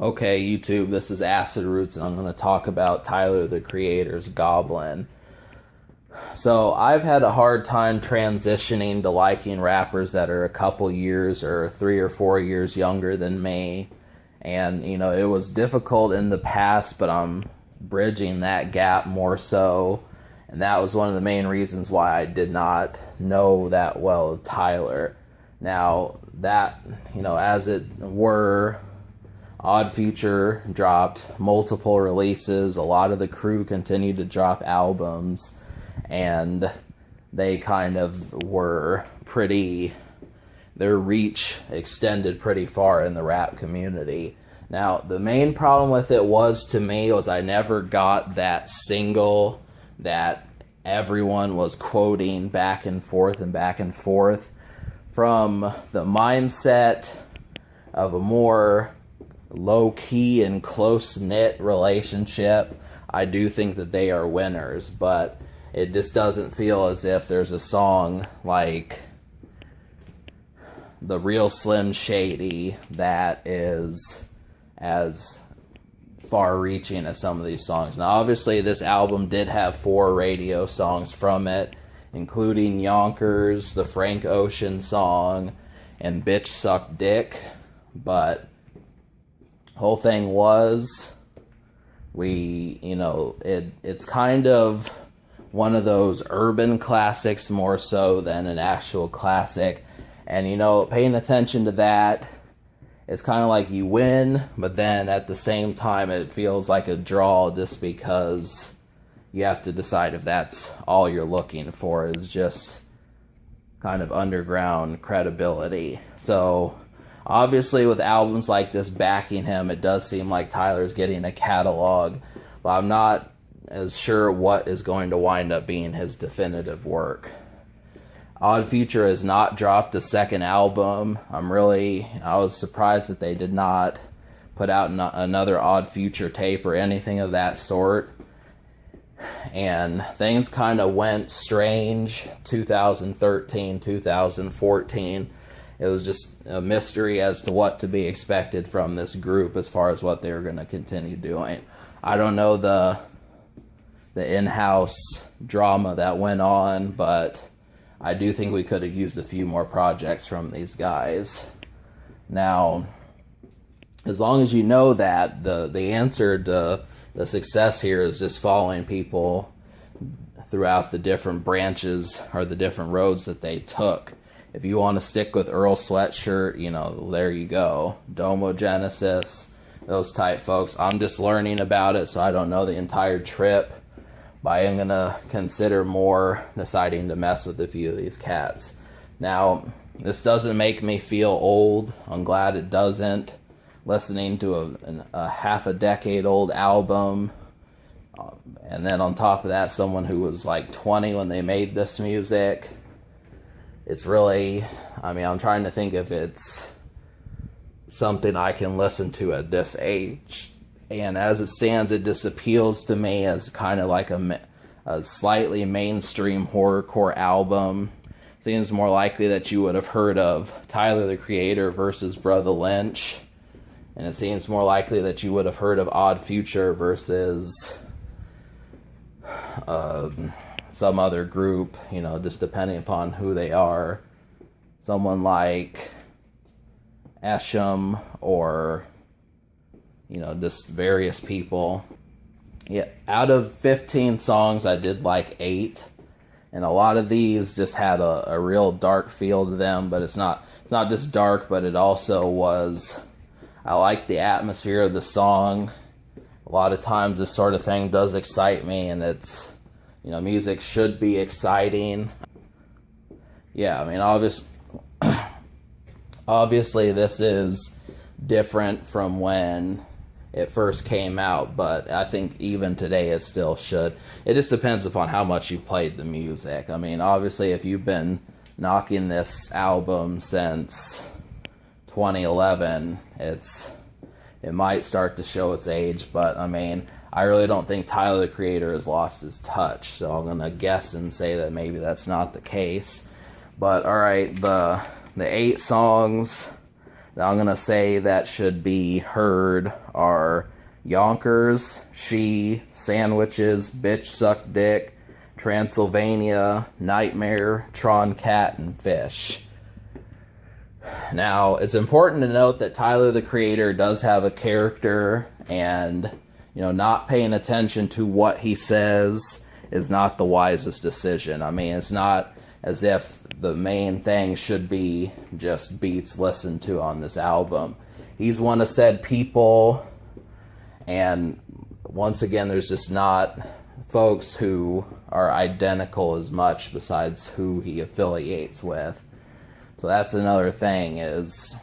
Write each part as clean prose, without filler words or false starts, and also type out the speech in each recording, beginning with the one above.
Okay, YouTube, this is Acid Roots, and I'm going to talk about Tyler, the Creator's Goblin. So, I've had a hard time transitioning to liking rappers that are a couple years or 3 or 4 years younger than me. And, it was difficult in the past, but I'm bridging that gap more so. And that was one of the main reasons why I did not know that well of Tyler. Now, that, as it were, Odd Future dropped multiple releases. A lot of the crew continued to drop albums, and they kind of were their reach extended pretty far in the rap community. Now, the main problem with it was I never got that single that everyone was quoting back and forth from the mindset of a more low-key and close-knit relationship. I do think that they are winners, but it just doesn't feel as if there's a song like The Real Slim Shady that is as far-reaching as some of these songs. Now, obviously, this album did have 4 radio songs from it, including Yonkers, the Frank Ocean song, and Bitch Suck Dick, but whole thing was, it's kind of one of those urban classics more so than an actual classic. And, paying attention to that, it's kind of like you win, but then at the same time it feels like a draw just because you have to decide if that's all you're looking for is just kind of underground credibility. So, obviously, with albums like this backing him, it does seem like Tyler's getting a catalog, but I'm not as sure what is going to wind up being his definitive work. Odd Future has not dropped a second album. I was surprised that they did not put out another Odd Future tape or anything of that sort. And things kind of went strange 2013, 2014. It was just a mystery as to what to be expected from this group as far as what they were going to continue doing. I don't know the in-house drama that went on, but I do think we could have used a few more projects from these guys. Now, as long as you know that, the answer to the success here is just following people throughout the different branches or the different roads that they took. If you want to stick with Earl Sweatshirt, there you go. Domo Genesis, those type folks. I'm just learning about it, so I don't know the entire trip. But I am going to consider more deciding to mess with a few of these cats. Now, this doesn't make me feel old. I'm glad it doesn't. Listening to a half a decade old album, and then on top of that, someone who was like 20 when they made this music. It's really, I'm trying to think if it's something I can listen to at this age. And as it stands, it just appeals to me as kind of like a slightly mainstream horrorcore album. Seems more likely that you would have heard of Tyler, the Creator versus Brother Lynch. And it seems more likely that you would have heard of Odd Future versus some other group, just depending upon who they are. Someone like Esham or, just various people. Yeah, out of 15 songs, I did like 8. And a lot of these just had a real dark feel to them, but it's not just dark, but it also was, I like the atmosphere of the song. A lot of times this sort of thing does excite me, and it's, music should be exciting. Yeah, obviously this is different from when it first came out, but I think even today it still should. It just depends upon how much you played the music. Obviously if you've been knocking this album since 2011, it might start to show its age, but I really don't think Tyler, the Creator, has lost his touch, so I'm gonna guess and say that maybe that's not the case. But alright, the 8 songs that I'm going to say that should be heard are Yonkers, She, Sandwiches, Bitch Suck Dick, Transylvania, Nightmare, Tron Cat, and Fish. Now, it's important to note that Tyler, the Creator, does have a character, and, you know, not paying attention to what he says is not the wisest decision. I mean, it's not as if the main thing should be just beats listened to on this album. He's one of said people, and once again, there's just not folks who are identical as much besides who he affiliates with. So that's another thing, is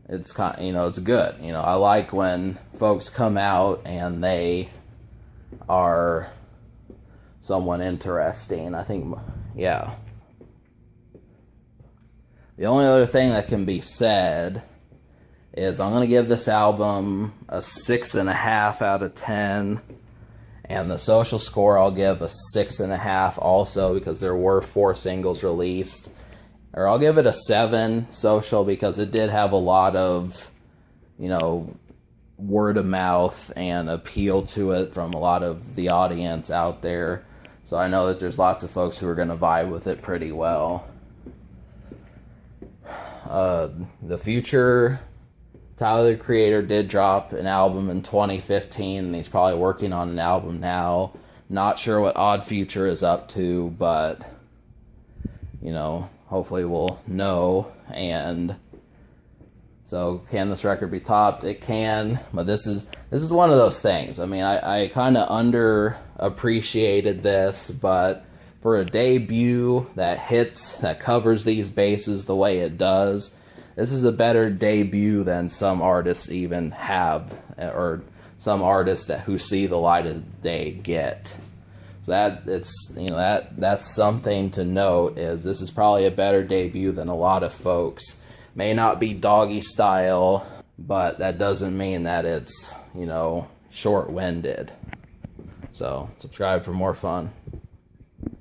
it's kind of, you know, it's good. You know, I like when folks come out and they are someone interesting. I think, yeah. The only other thing that can be said is I'm going to give this album a 6.5 out of 10. And the social score I'll give a 6.5 also, because there were 4 singles released. Or I'll give it a 7 social, because it did have a lot of, you know, word of mouth and appeal to it from a lot of the audience out there. So I know that there's lots of folks who are going to vibe with it pretty well. The future, Tyler, the Creator, did drop an album in 2015, and he's probably working on an album now. Not sure what Odd Future is up to, but, you know, hopefully we'll know. And so, can this record be topped? It can, but this is one of those things. I mean, I kind of underappreciated this, but for a debut that hits, that covers these bases the way it does, this is a better debut than some artists even have, or some artists who see the light of day get. So that's something to note, is this is probably a better debut than a lot of folks. May not be Doggy Style, but that doesn't mean that it's, you know, short-winded. So subscribe for more fun.